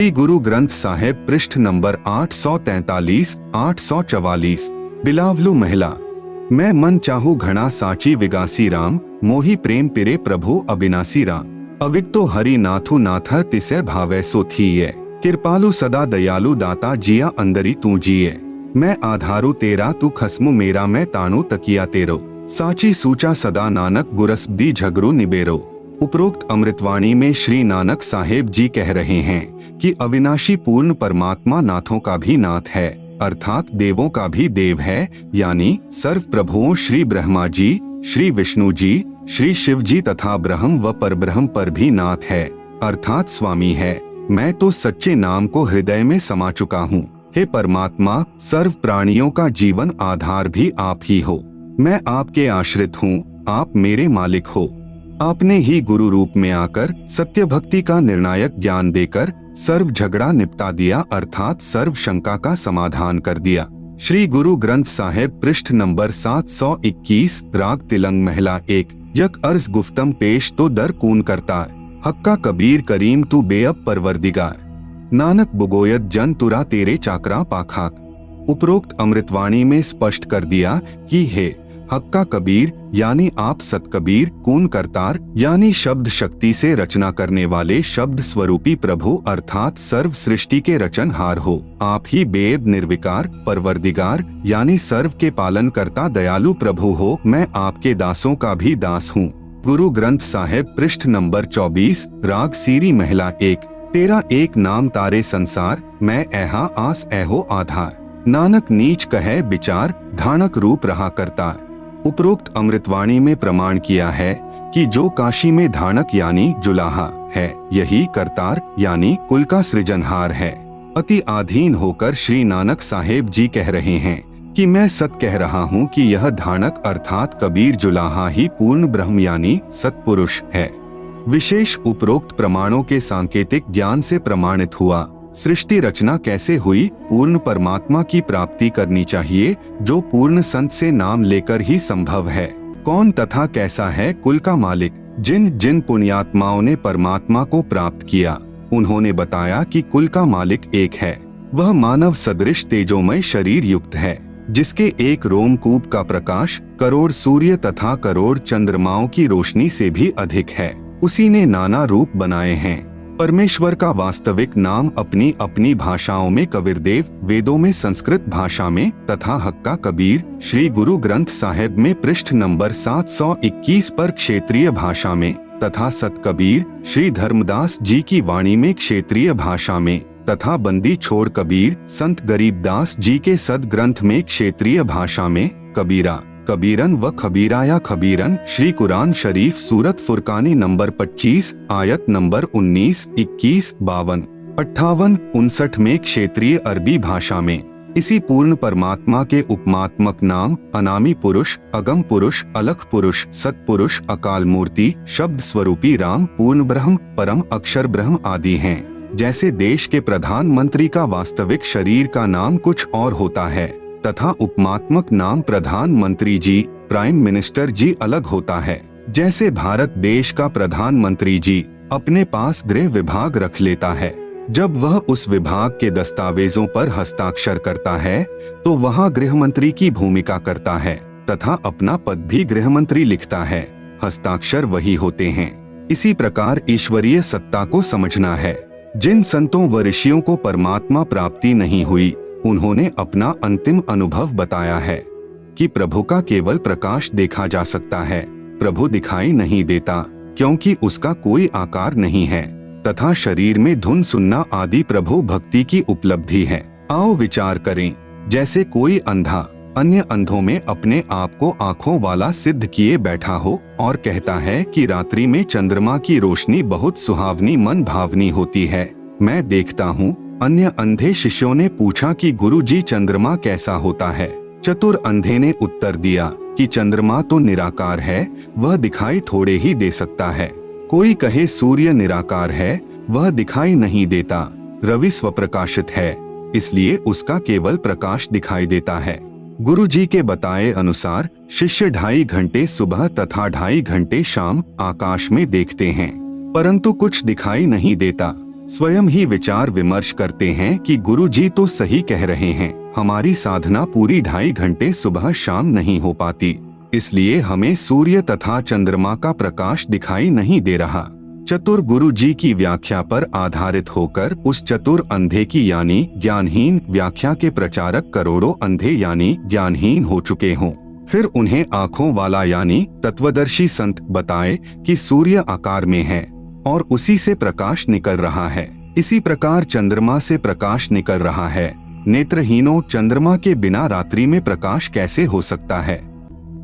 श्री गुरु ग्रंथ साहिब पृष्ठ नंबर 843 844। बिलावलू महिला। मैं मन चाहू घना साची विगासी राम, मोही प्रेम पिरे प्रभु अविनासी राम। अविक्तो हरि नाथु नाथ तिसे भावै सो थीये, कृपालु सदा दयालु दाता जिया अंदरी तू जिये। मैं आधारू तेरा तू खसमु मेरा, मैं ताणु तकिया तेरो, साची सूचा सदा नानक गुरस दी झगरू निबेरो। उपरोक्त अमृतवाणी में श्री नानक साहेब जी कह रहे हैं कि अविनाशी पूर्ण परमात्मा नाथों का भी नाथ है, अर्थात देवों का भी देव है, यानी सर्व प्रभुओं श्री ब्रह्मा जी, श्री विष्णु जी, श्री शिव जी तथा ब्रह्म व परब्रह्म पर भी नाथ है, अर्थात स्वामी है। मैं तो सच्चे नाम को हृदय में समा चुका हूँ। हे परमात्मा, सर्व प्राणियों का जीवन आधार भी आप ही हो। मैं आपके आश्रित हूँ, आप मेरे मालिक हो। आपने ही गुरु रूप में आकर सत्य भक्ति का निर्णायक ज्ञान देकर सर्व झगड़ा निपटा दिया, अर्थात सर्व शंका का समाधान कर दिया। श्री गुरु ग्रंथ साहिब पृष्ठ नंबर 721। राग तिलंग महिला 1। यक अर्ज गुफ्तम पेश तो दर कून करता, हक्का कबीर करीम तू बेअब परवरदिगार, नानक बुगोयत जन तुरा तेरे चाकरा पाखाक। उपरोक्त अमृतवाणी में स्पष्ट कर दिया कि हे हक्का कबीर यानी आप सतकबीर, कून करतार यानी शब्द शक्ति से रचना करने वाले शब्द स्वरूपी प्रभु अर्थात सर्व सृष्टि के रचनहार हो। आप ही बेब निर्विकार परवरदिगार यानी सर्व के पालन करता दयालु प्रभु हो। मैं आपके दासों का भी दास हूँ। गुरु ग्रंथ साहिब पृष्ठ नंबर 24। राग सीरी महिला 1। तेरा एक नाम तारे संसार, मैं ऐहा आस ऐहो आधार, नानक नीच कहे विचार, धानक रूप रहा करतार। उपरोक्त अमृतवाणी में प्रमाण किया है कि जो काशी में धानक यानी जुलाहा है, यही करतार यानी कुल का सृजनहार है। अति आधीन होकर श्री नानक साहेब जी कह रहे हैं कि मैं सत कह रहा हूँ कि यह धानक अर्थात कबीर जुलाहा ही पूर्ण ब्रह्म यानी सतपुरुष है। विशेष उपरोक्त प्रमाणों के सांकेतिक ज्ञान से प्रमाणित हुआ। सृष्टि रचना कैसे हुई? पूर्ण परमात्मा की प्राप्ति करनी चाहिए, जो पूर्ण संत से नाम लेकर ही संभव है। कौन तथा कैसा है कुल का मालिक? जिन जिन पुण्यात्माओं ने परमात्मा को प्राप्त किया, उन्होंने बताया कि कुल का मालिक एक है। वह मानव सदृश तेजोमय शरीर युक्त है, जिसके एक रोमकूप का प्रकाश करोड़ सूर्य तथा करोड़ चंद्रमाओं की रोशनी से भी अधिक है। उसी ने नाना रूप बनाए हैं। परमेश्वर का वास्तविक नाम अपनी अपनी भाषाओं में कबीरदेव, वेदों में संस्कृत भाषा में तथा हक्का कबीर श्री गुरु ग्रंथ साहिब में पृष्ठ नंबर 721 पर क्षेत्रीय भाषा में तथा सतकबीर श्री धर्मदास जी की वाणी में क्षेत्रीय भाषा में तथा बंदी छोड़ कबीर संत गरीबदास जी के सदग्रंथ में क्षेत्रीय भाषा में कबीरा, कबीरन व खबीराया खबीरन श्री कुरान शरीफ सूरत फुरकानी नंबर 25 आयत नंबर 19, 21, 52, 58, 59 में क्षेत्रीय अरबी भाषा में। इसी पूर्ण परमात्मा के उपमात्मक नाम अनामी पुरुष, अगम पुरुष, अलख पुरुष, सतपुरुष, अकाल मूर्ति, शब्द स्वरूपी राम, पूर्ण ब्रह्म, परम अक्षर ब्रह्म आदि हैं। जैसे देश के प्रधानमंत्री का वास्तविक शरीर का नाम कुछ और होता है तथा उपमात्मक नाम प्रधानमंत्री जी, प्राइम मिनिस्टर जी अलग होता है। जैसे भारत देश का प्रधानमंत्री जी अपने पास गृह विभाग रख लेता है, जब वह उस विभाग के दस्तावेजों पर हस्ताक्षर करता है तो वहाँ गृह मंत्री की भूमिका करता है तथा अपना पद भी गृह मंत्री लिखता है। हस्ताक्षर वही होते हैं। इसी प्रकार ईश्वरीय सत्ता को समझना है। जिन संतों व ऋषियों को परमात्मा प्राप्ति नहीं हुई, उन्होंने अपना अंतिम अनुभव बताया है कि प्रभु का केवल प्रकाश देखा जा सकता है, प्रभु दिखाई नहीं देता क्योंकि उसका कोई आकार नहीं है तथा शरीर में धुन सुनना आदि प्रभु भक्ति की उपलब्धि है। आओ विचार करें। जैसे कोई अंधा अन्य अंधों में अपने आप को आँखों वाला सिद्ध किए बैठा हो और कहता है कि रात्रि में चंद्रमा की रोशनी बहुत सुहावनी मन भावनी होती है, मैं देखता हूँ। अन्य अंधे शिष्यों ने पूछा कि गुरुजी चंद्रमा कैसा होता है? चतुर अंधे ने उत्तर दिया कि चंद्रमा तो निराकार है, वह दिखाई थोड़े ही दे सकता है। कोई कहे सूर्य निराकार है, वह दिखाई नहीं देता। रवि स्वप्रकाशित है, इसलिए उसका केवल प्रकाश दिखाई देता है। गुरुजी के बताए अनुसार शिष्य 2.5 घंटे सुबह तथा 2.5 घंटे शाम आकाश में देखते हैं, परंतु कुछ दिखाई नहीं देता। स्वयं ही विचार विमर्श करते हैं कि गुरुजी तो सही कह रहे हैं, हमारी साधना पूरी 2.5 घंटे सुबह शाम नहीं हो पाती, इसलिए हमें सूर्य तथा चंद्रमा का प्रकाश दिखाई नहीं दे रहा। चतुर गुरुजी की व्याख्या पर आधारित होकर उस चतुर अंधे की यानी ज्ञानहीन व्याख्या के प्रचारक करोड़ों अंधे यानी ज्ञानहीन हो चुके हों। फिर उन्हें आंखों वाला यानी तत्वदर्शी संत बताए कि सूर्य आकार में है और उसी से प्रकाश निकल रहा है, इसी प्रकार चंद्रमा से प्रकाश निकल रहा है। नेत्रहीनों, चंद्रमा के बिना रात्रि में प्रकाश कैसे हो सकता है?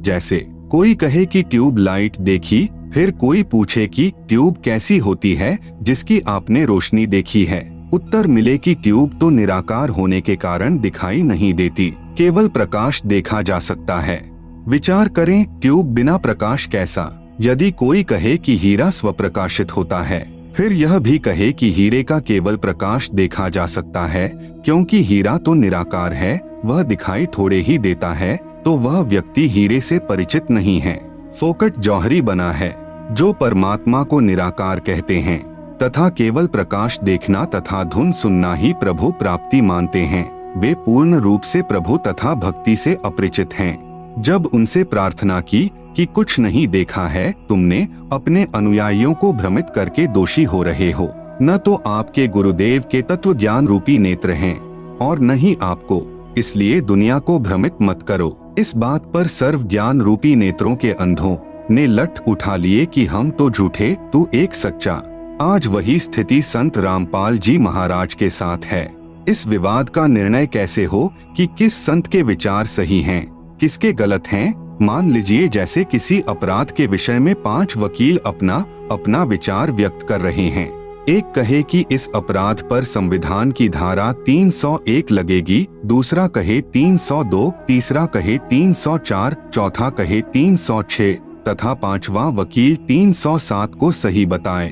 जैसे कोई कहे कि ट्यूब लाइट देखी, फिर कोई पूछे कि ट्यूब कैसी होती है जिसकी आपने रोशनी देखी है। उत्तर मिले कि ट्यूब तो निराकार होने के कारण दिखाई नहीं देती, केवल प्रकाश देखा जा सकता है। विचार करें, ट्यूब बिना प्रकाश कैसा? यदि कोई कहे कि हीरा स्वप्रकाशित होता है, फिर यह भी कहे कि हीरे का केवल प्रकाश देखा जा सकता है, क्योंकि हीरा तो निराकार है, वह दिखाई थोड़े ही देता है, तो वह व्यक्ति हीरे से परिचित नहीं है, फोकट जौहरी बना है। जो परमात्मा को निराकार कहते हैं तथा केवल प्रकाश देखना तथा धुन सुनना ही प्रभु प्राप्ति मानते हैं, वे पूर्ण रूप से प्रभु तथा भक्ति से अपरिचित हैं। जब उनसे प्रार्थना की कि कुछ नहीं देखा है, तुमने अपने अनुयायियों को भ्रमित करके दोषी हो रहे हो। न तो आपके गुरुदेव के तत्व ज्ञान रूपी नेत्र हैं और न ही आपको, इसलिए दुनिया को भ्रमित मत करो। इस बात पर सर्व ज्ञान रूपी नेत्रों के अंधों ने लठ उठा लिए कि हम तो झूठे, तू एक सच्चा। आज वही स्थिति संत रामपाल जी महाराज के साथ है। इस विवाद का निर्णय कैसे हो कि किस संत के विचार सही हैं, किसके गलत हैं? मान लीजिए जैसे किसी अपराध के विषय में 5 वकील अपना विचार व्यक्त कर रहे हैं। एक कहे कि इस अपराध पर संविधान की धारा 301 लगेगी, दूसरा कहे 302, तीसरा कहे 304, चौथा कहे 306 तथा 5वां वकील 307 को सही बताए।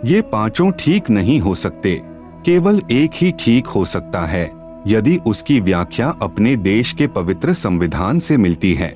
ये पांचों ठीक नहीं हो सकते, केवल एक ही ठीक हो सकता है, यदि उसकी व्याख्या अपने देश के पवित्र संविधान से मिलती है।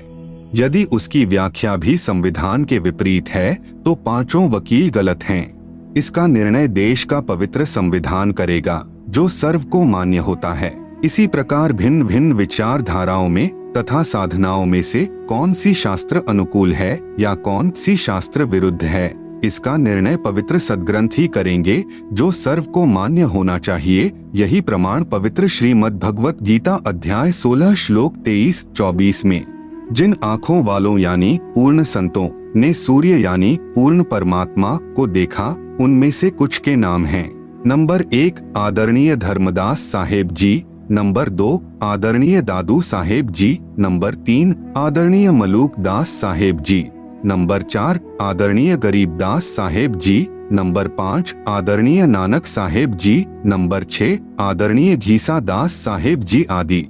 यदि उसकी व्याख्या भी संविधान के विपरीत है तो पांचों वकील गलत हैं। इसका निर्णय देश का पवित्र संविधान करेगा, जो सर्व को मान्य होता है। इसी प्रकार भिन्न भिन्न विचारधाराओं में तथा साधनाओं में से कौन सी शास्त्र अनुकूल है या कौन सी शास्त्र विरुद्ध है, इसका निर्णय पवित्र सदग्रंथ ही करेंगे, जो सर्व को मान्य होना चाहिए। यही प्रमाण पवित्र श्रीमद् भगवत गीता अध्याय 16 श्लोक 23-24 में जिन आँखों वालों यानी पूर्ण संतों ने सूर्य यानी पूर्ण परमात्मा को देखा, उनमें से कुछ के नाम हैं। नंबर 1 आदरणीय धर्मदास साहेब जी, नंबर 2 आदरणीय दादू साहेब जी, नंबर 3 आदरणीय मलूक दास साहेब जी, नंबर 4 आदरणीय गरीबदास साहेब जी, नंबर 5 आदरणीय नानक साहेब जी, नंबर 6 आदरणीय घीसा दास साहेब जी आदि।